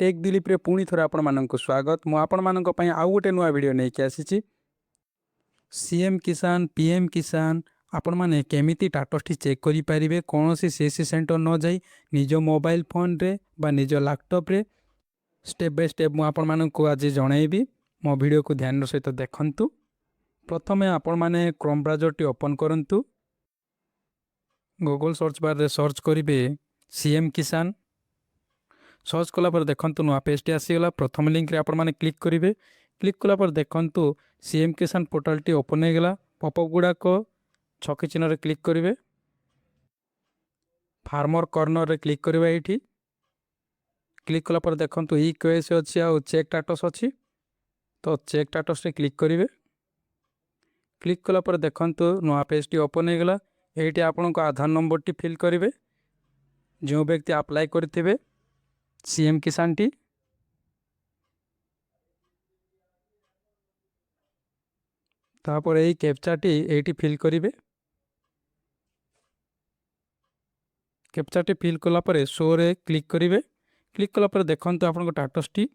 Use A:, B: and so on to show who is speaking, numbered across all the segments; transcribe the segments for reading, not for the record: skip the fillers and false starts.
A: Take Dilip रे पुणी थोड़ा आपण मानक स्वागत मु आपण मानक पई आउ गोटे नुआ वीडियो नहीं के आसीची सीएम किसान पीएम किसान आपण माने केमिति टाटसटी चेक करि परिबे कोनोसी सीएससी सेंटर न जाई निज मोबाइल फोन रे बा निज लैपटॉप रे स्टेप बाय स्टेप मु आपण मानक आज जणैबी मो वीडियो को ध्यान सहित देखंतु। प्रथमे आपण माने क्रोम ब्राउजर टी ओपन करंतु। गूगल सर्च बार रे सर्च करिवे सीएम किसान सर्च कला पर देखंतु नुआ पेज टी आसीगला। प्रथम लिंक रे आपण माने क्लिक करिवे। क्लिक कला पर देखंतु सीएम किसान पोर्टल टी ओपन हो गला। पॉपअप गुडा को छकी चिन्ह रे क्लिक करिवे। फार्मर कॉर्नर रे क्लिक करिवे। एठी क्लिक कला पर देखंतु ई केएस अछि आ चेक स्टेटस अछि तो चेक स्टेटस रे क्लिक करिवे। क्लिक कला पर देखंतु नुआ पेज टी ओपन हो गला। एठी आपन को आधार नंबर टी फिल करिवे जो व्यक्ति अप्लाई करथिबे सीएम किसान टी। तापर यही कैप्चा टी एटी फिल करिवे। कैप्चा टी फिल कला पर शो रे क्लिक करिवे। क्लिक कला पर देखंतु आपन को टाटस टी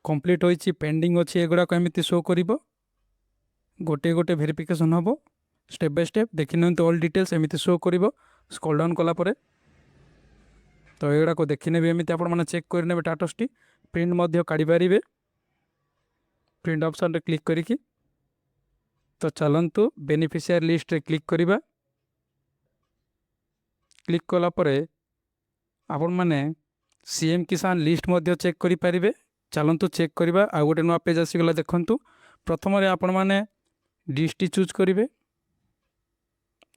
A: कंप्लीट होईची पेंडिंग अछि एगुडा को एमिति शो करिवो। गोटे गोटे वेरिफिकेशन हबो स्टेप बाय स्टेप देखिनंतु ऑल डिटेल्स एमिति शो करिवो। स्क्रॉल डाउन कला पर तो एगुडा को देखिने भी एमिति आपण माने चेक करनेबे टाटस टी प्रिंट मध्य काढी पारिबे। प्रिंट ऑप्शन रे क्लिक करिकि तो चलंतु बेनिफिशियरी लिस्ट रे क्लिक करिबा। क्लिक कला परे आपण माने सीएम किसान लिस्ट मध्य चेक करि पारिबे। चलंतु चेक करिबा। आ गोटे नुआ पेज आसी गला देखंतु। प्रथम रे आपण माने डिस्ट्रिक्ट चूज करिबे।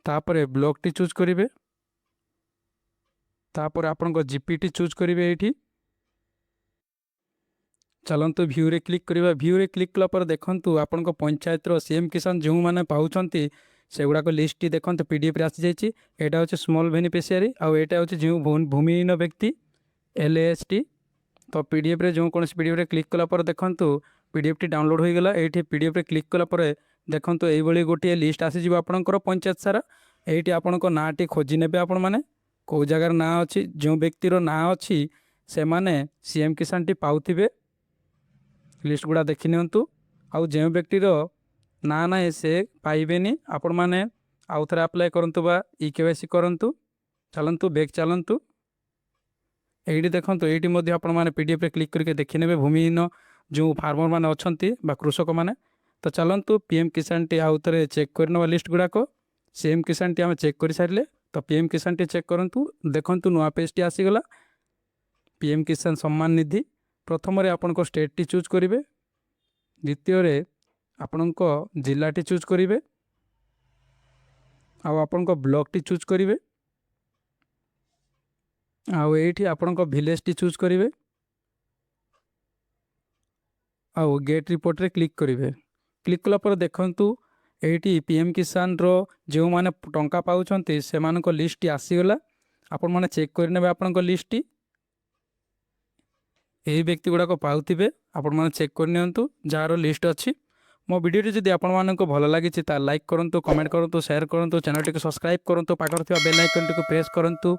A: तापरे ब्लॉक टी चूज करिबे। तापर आपण को जीपीटी चूज करिबे। एठी चलंतु व्यू रे क्लिक करिबा। व्यू रे क्लिक कला पर देखंतु आपण को पंचायत रो सीएम किसान जो माने पाउछंती सेगुडा को लिस्ट टी देखंतु पीडीएफ रे आसी जाईची। एटा होचे स्मॉल बेनिफिशियरी आ एटा होचे जो भूमिहीन व्यक्ति एलएएसटी। तो पीडीएफ रे जो कोनसी पीडीएफ रे क्लिक कला पर देखंतु पीडीएफ टी डाउनलोड होई गेला। एठी पीडीएफ रे क्लिक कला पर देखंतु एई बळी गोटे लिस्ट आसी जिवो आपनकर पंचायत सारा। एठी आपनको ना टी खोजी नेबे। आपण माने को जगार ना अछि जो व्यक्ति रो ना अछि से माने सीएम किसान टी पाउथिबे। लिस्ट गुडा देखि नियंतु। आउ जे व्यक्ति रो ना ना से पाइबेनी। आपण माने आउ थरे अप्लाई करंतु बा ई केवाईसी करंतु। चलंतु बैक चलंतु। एठी देखंतु एठी मध्ये आपण माने पीडीएफ रे क्लिक करके देखि नेबे भूमिहीन जो फार्मर माने अछंती बा कृषक माने। तो चलंतु पीएम किसान टी आउ थरे चेक करनवा लिस्ट गुडा को। सीएम किसान टी हम चेक करि सारले तो पीएम किसान टी चेक करंतु। देखंतु नुआ पेज टी आसी गला। पीएम किसान सम्मान निधि प्रथम रे आपण को स्टेट टी चूज करिवे। द्वितीय रे आपण को जिला टी चूज करिवे। आ आपण को ब्लॉक टी चूज करिवे। आउ एठी आपण को विलेज टी चूज करिवे। आउ गेट रिपोर्ट रे क्लिक करिवे। क्लिक कला पर देखंतु एठी पीएम किसान रो जो माने टंका पाउछंती से मान को लिस्ट टी आसी गला। आपण माने चेक करनेबे आपण को लिस्ट टी एही व्यक्ति गुडा को पाउथिबे। आपण माने चेक करनियंतु जार लिस्ट अछि। मो वीडियो रे जदि आपण मानन को भलो लागिछि ता लाइक करंतु, कमेंट करंतु, शेयर करंतु, चैनल टी को सब्सक्राइब करंतु, पाखर थिबा बेल आइकन टी को प्रेस करंतु।